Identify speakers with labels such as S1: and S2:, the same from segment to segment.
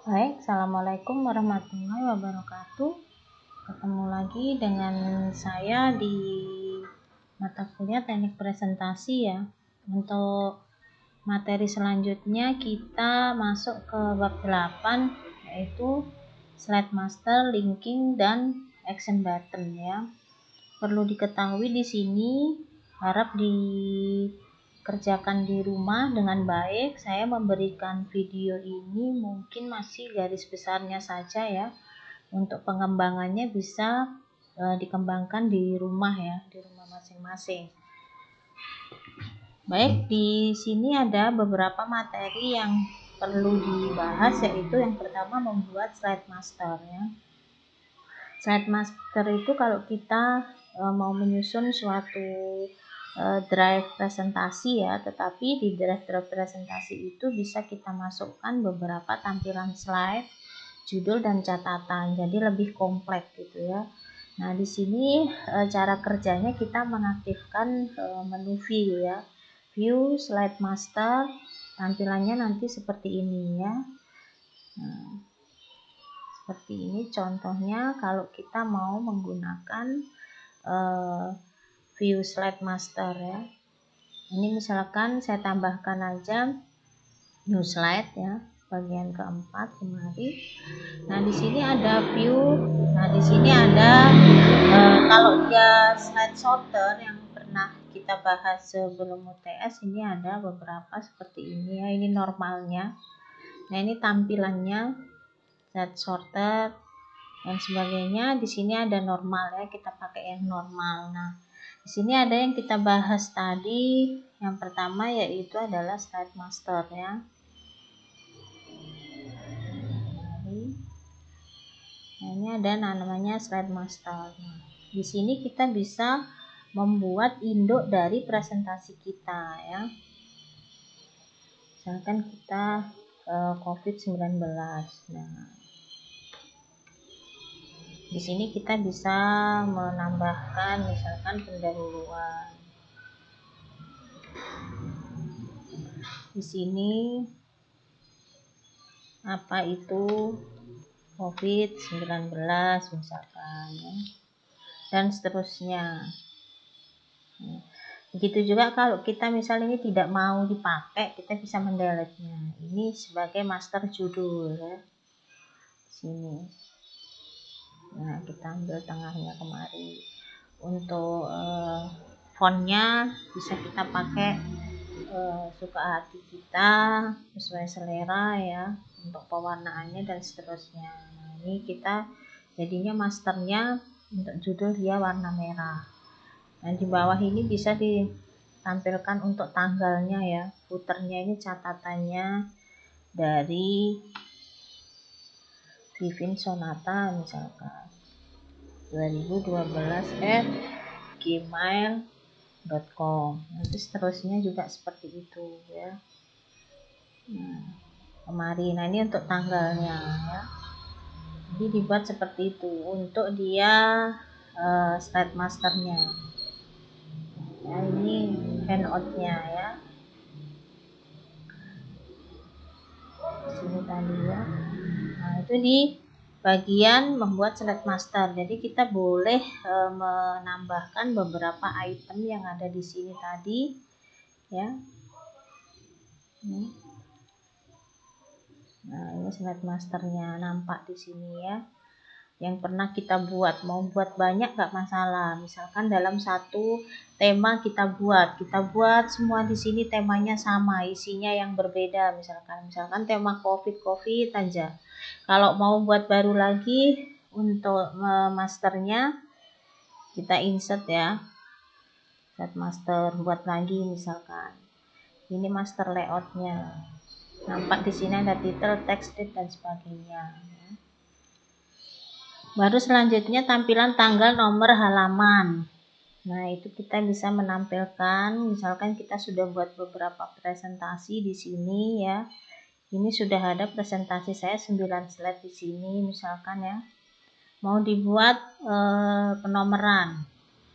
S1: Baik, Assalamualaikum warahmatullahi wabarakatuh. Ketemu lagi dengan saya di mata kuliah teknik presentasi ya. Untuk materi selanjutnya kita masuk ke bab 8, yaitu slide master, linking, dan action button ya. Perlu diketahui di sini, harap dikerjakan di rumah dengan baik. Saya memberikan video ini mungkin masih garis besarnya saja ya. Untuk pengembangannya bisa dikembangkan di rumah ya, di rumah masing-masing. Baik, di sini ada beberapa materi yang perlu dibahas, yaitu yang pertama membuat slide master ya. Slide master itu kalau kita mau menyusun suatu drive presentasi ya, tetapi di drive presentasi itu bisa kita masukkan beberapa tampilan slide, judul dan catatan, jadi lebih kompleks gitu ya. Nah, di sini cara kerjanya kita mengaktifkan menu view ya. View slide master, tampilannya nanti seperti ini ya. Nah, seperti ini contohnya kalau kita mau menggunakan view slide master ya. Ini misalkan saya tambahkan aja new slide ya, bagian keempat kemari. Nah, di sini ada view. Nah, di sini ada kalau dia slide sorter yang pernah kita bahas sebelum UTS, ini ada beberapa seperti ini ya. Ini normalnya. Nah, ini tampilannya slide sorter dan sebagainya. Di sini ada normal ya, kita pakai yang normal. Nah, di sini ada yang kita bahas tadi. Yang pertama yaitu adalah slide master ya. Nah, ini ada namanya slide master. Nah, di sini kita bisa membuat induk dari presentasi kita ya. Misalkan kita COVID-19. Nah, di sini kita bisa menambahkan misalkan pendahuluan. Di sini apa itu COVID-19 misalkan ya, dan seterusnya. Begitu juga kalau kita misalnya ini tidak mau dipakai, kita bisa mendelete-nya. Ini sebagai master judul ya. Sini. Nah, kita ambil tengahnya kemari. Untuk fontnya bisa kita pakai suka hati kita, sesuai selera ya, untuk pewarnaannya dan seterusnya. Nah, ini kita jadinya masternya untuk judul dia warna merah. Nah, di bawah ini bisa ditampilkan untuk tanggalnya ya. Footernya ini catatannya dari Vivin Sonata misalkan 2012@gmail.com. Nanti seterusnya juga seperti itu ya. Nah, kemari. Nah, ini untuk tanggalnya ya. Jadi dibuat seperti itu untuk dia slide masternya. Nah, ini handoutnya ya. Sini tadi ya. Nah, itu di bagian membuat slide master. Jadi kita boleh menambahkan beberapa item yang ada di sini tadi ya. Nah, ini slide masternya nampak di sini ya. Yang pernah kita buat, mau buat banyak nggak masalah. Misalkan dalam satu tema kita buat semua di sini temanya sama, isinya yang berbeda. Misalkan tema COVID aja. Kalau mau buat baru lagi untuk masternya, kita insert ya, slide master, buat lagi misalkan. Ini master layoutnya. Nampak di sini ada title, text, date dan sebagainya. Baru selanjutnya tampilan tanggal, nomor, halaman. Nah, itu kita bisa menampilkan, misalkan kita sudah buat beberapa presentasi di sini ya. Ini sudah ada presentasi saya 9 slide di sini misalkan ya. Mau dibuat penomoran.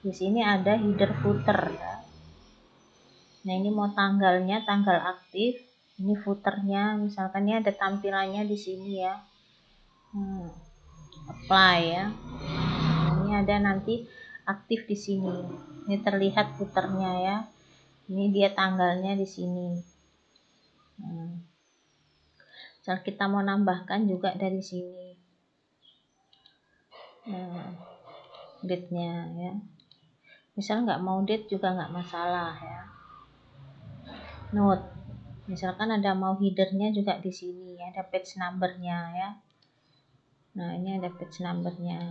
S1: Di sini ada header footer ya. Nah, ini mau tanggalnya, tanggal aktif. Ini footernya, misalkan ini ada tampilannya di sini ya. Apply ya. Ini ada nanti aktif di sini. Ini terlihat footernya ya. Ini dia tanggalnya di sini. Misal kita mau nambahkan juga dari sini. Date-nya ya. Misal nggak mau date juga nggak masalah ya. Note. Misalkan ada mau headernya juga di sini, ada page numbernya ya. Nah, ini ada page numbernya.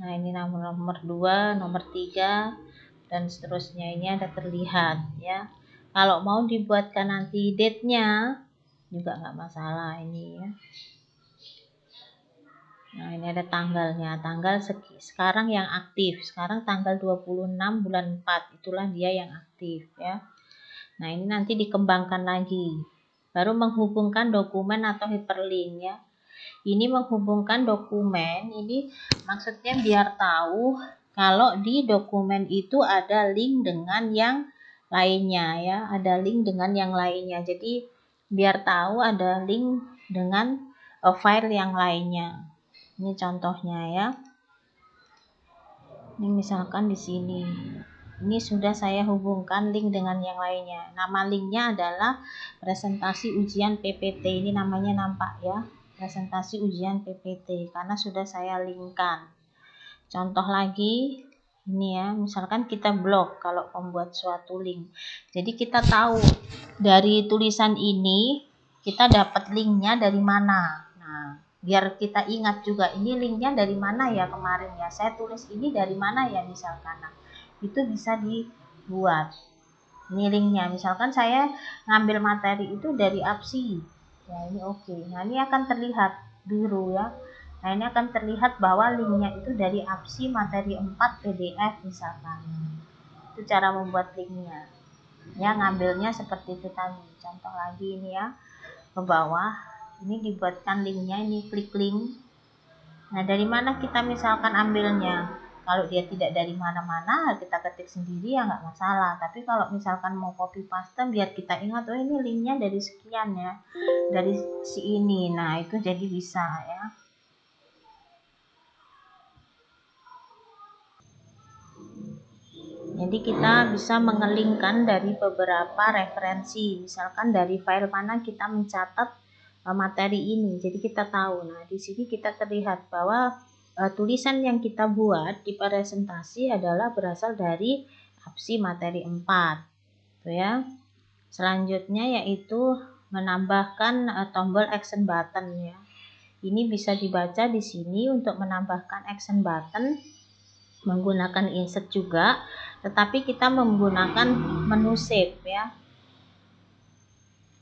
S1: Nah, ini nomor 2, nomor 3, dan seterusnya. Ini ada terlihat ya. Kalau mau dibuatkan nanti date-nya juga nggak masalah ini ya. Nah, ini ada tanggalnya. Tanggal sekarang yang aktif. Sekarang tanggal 26 bulan 4. Itulah dia yang aktif ya. Nah, ini nanti dikembangkan lagi. Baru menghubungkan dokumen atau hyperlink ya. Ini menghubungkan dokumen, ini maksudnya biar tahu kalau di dokumen itu ada link dengan yang lainnya ya, ada link dengan yang lainnya. Jadi biar tahu ada link dengan file yang lainnya. Ini contohnya ya. Ini misalkan di sini. Ini sudah saya hubungkan link dengan yang lainnya. Nama linknya adalah presentasi ujian PPT. Ini namanya nampak ya. Presentasi ujian PPT karena sudah saya linkkan. Contoh lagi ini ya, misalkan kita blok kalau membuat suatu link. Jadi kita tahu dari tulisan ini kita dapat linknya dari mana. Nah, biar kita ingat juga ini linknya dari mana ya kemarin ya. Saya tulis ini dari mana ya misalkan. Nah, itu bisa dibuat. Ini linknya. Misalkan saya ngambil materi itu dari APSI. Ya, ini oke. Nah, ini akan terlihat biru ya. Nah, ini akan terlihat bahwa linknya itu dari APSI materi 4 PDF misalkan. Itu cara membuat linknya. Ya, ngambilnya seperti itu tadi. Contoh lagi ini ya. Ke bawah. Ini dibuatkan linknya. Ini klik link. Nah, dari mana kita misalkan ambilnya? Kalau dia tidak dari mana-mana, kita ketik sendiri ya nggak masalah. Tapi kalau misalkan mau copy paste, biar kita ingat, oh ini linknya dari sekian ya, dari si ini. Nah, itu jadi bisa ya. Jadi kita bisa mengelingkan dari beberapa referensi. Misalkan dari file mana kita mencatat materi ini. Jadi kita tahu. Nah, di sini kita terlihat bahwa tulisan yang kita buat di presentasi adalah berasal dari APSI materi 4. Tuh ya. Selanjutnya yaitu menambahkan tombol action button ya. Ini bisa dibaca di sini untuk menambahkan action button menggunakan insert juga, tetapi kita menggunakan menu save ya.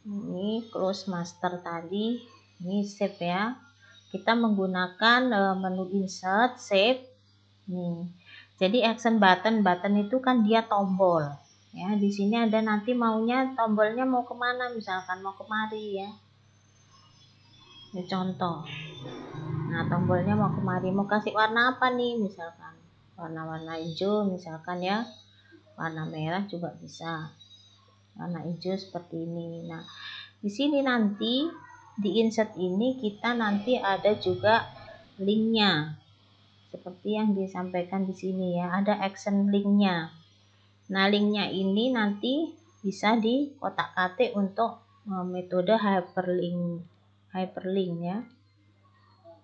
S1: Ini close master tadi, ini save ya. Kita menggunakan menu insert, save. Nih. Jadi action button itu kan dia tombol. Ya, di sini ada nanti maunya tombolnya mau kemana, misalkan mau kemari ya. Ini contoh. Nah, tombolnya mau kemari, mau kasih warna apa nih, misalkan warna-warna hijau misalkan ya, warna merah juga bisa, warna hijau seperti ini. Nah, di sini nanti di insert ini kita nanti ada juga linknya seperti yang disampaikan di sini ya, ada action linknya. Nah, linknya ini nanti bisa di kotak-katik untuk metode hyperlink ya.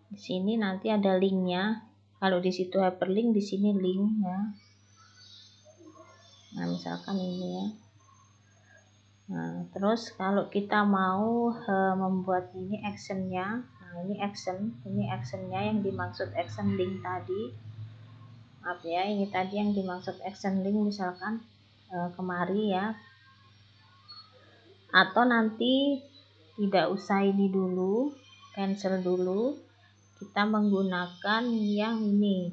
S1: Di sini nanti ada linknya. Kalau di situ hyperlink, di sini link ya. Nah, misalkan ini ya. Nah, terus kalau kita mau membuat ini actionnya, nah ini actionnya yang dimaksud action link tadi. Maaf ya, ini tadi yang dimaksud action link misalkan kemari ya. Atau nanti tidak usah ini dulu, cancel dulu. Kita menggunakan yang ini.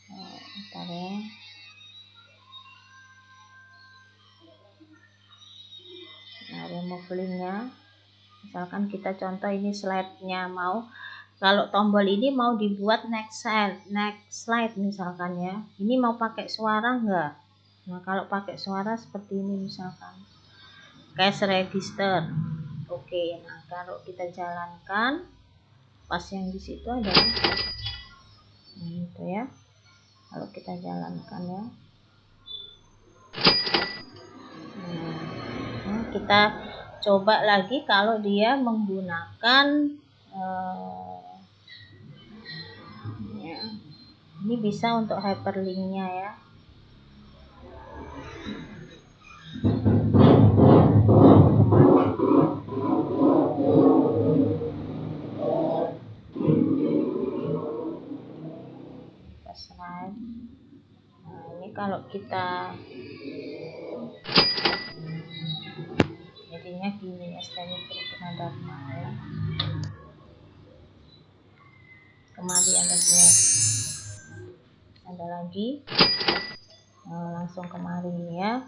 S1: Bentar ya. Nah, remove linknya. Misalkan kita contoh ini slide-nya mau, kalau tombol ini mau dibuat next slide misalkan ya. Ini mau pakai suara enggak? Nah, kalau pakai suara seperti ini misalkan. Cash register. Oke, nah kalau kita jalankan pas yang di situ adalah itu ya. Kalau kita jalankan ya, nah, kita coba lagi kalau dia menggunakan ya, ini bisa untuk hyperlinknya ya. Slide. Nah, ini kalau kita jadinya gini ya, standing dharma ya. Kemari ada lagi, langsung kemari ya.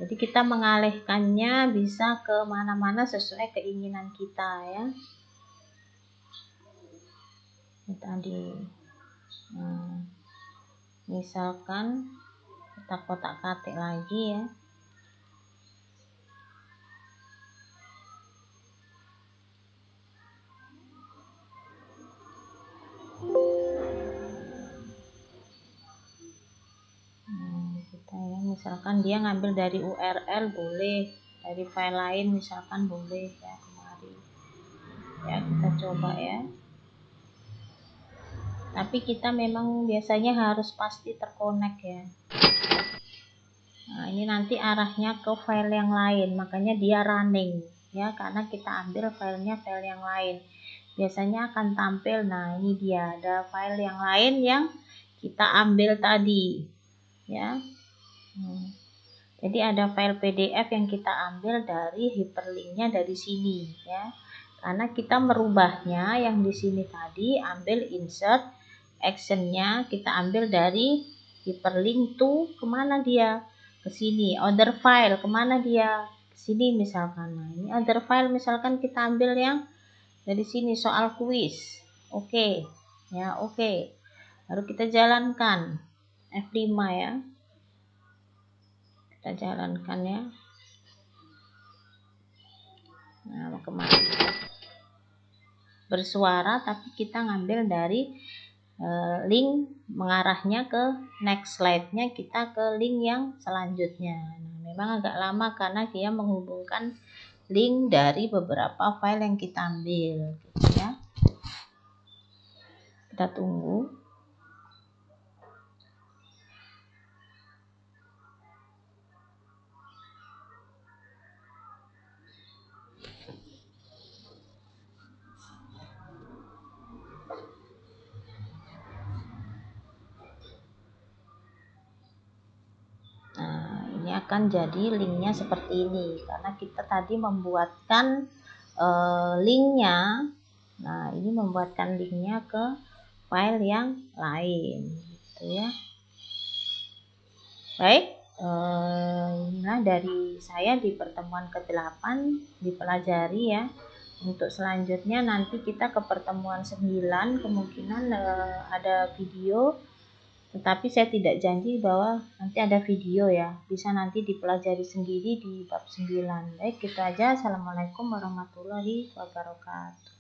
S1: Jadi kita mengalihkannya bisa ke mana-mana sesuai keinginan kita ya. Ini tadi misalkan kita kotak-katik lagi ya. Kita ya, misalkan dia ngambil dari URL boleh, dari file lain misalkan boleh ya, kemari ya, kita coba ya. Tapi kita memang biasanya harus pasti terkonek ya. Nah, ini nanti arahnya ke file yang lain, makanya dia running ya, karena kita ambil filenya file yang lain. Biasanya akan tampil, nah ini dia ada file yang lain yang kita ambil tadi ya. Jadi ada file PDF yang kita ambil dari hyperlinknya dari sini ya. Karena kita merubahnya yang di sini tadi, ambil insert actionnya kita ambil dari hyperlink to kemana dia, ke sini. Other file kemana dia, ke sini misalkan. Nah, ini other file misalkan kita ambil yang dari sini, soal kuis. Oke ya, oke. Lalu kita jalankan F5 ya. Kita jalankan ya. Nah, kemari bersuara, tapi kita ngambil dari link mengarahnya ke next slide-nya, kita ke link yang selanjutnya. Nah, memang agak lama karena dia menghubungkan link dari beberapa file yang kita ambil gitu ya. Kita tunggu. Akan jadi linknya seperti ini karena kita tadi membuatkan linknya. Nah, ini membuatkan linknya ke file yang lain gitu ya. Baik, nah dari saya di pertemuan ke-8 dipelajari ya. Untuk selanjutnya nanti kita ke pertemuan 9 kemungkinan ada video. Tetapi saya tidak janji bahwa nanti ada video ya. Bisa nanti dipelajari sendiri di bab 9. Baik, gitu aja. Assalamualaikum warahmatullahi wabarakatuh.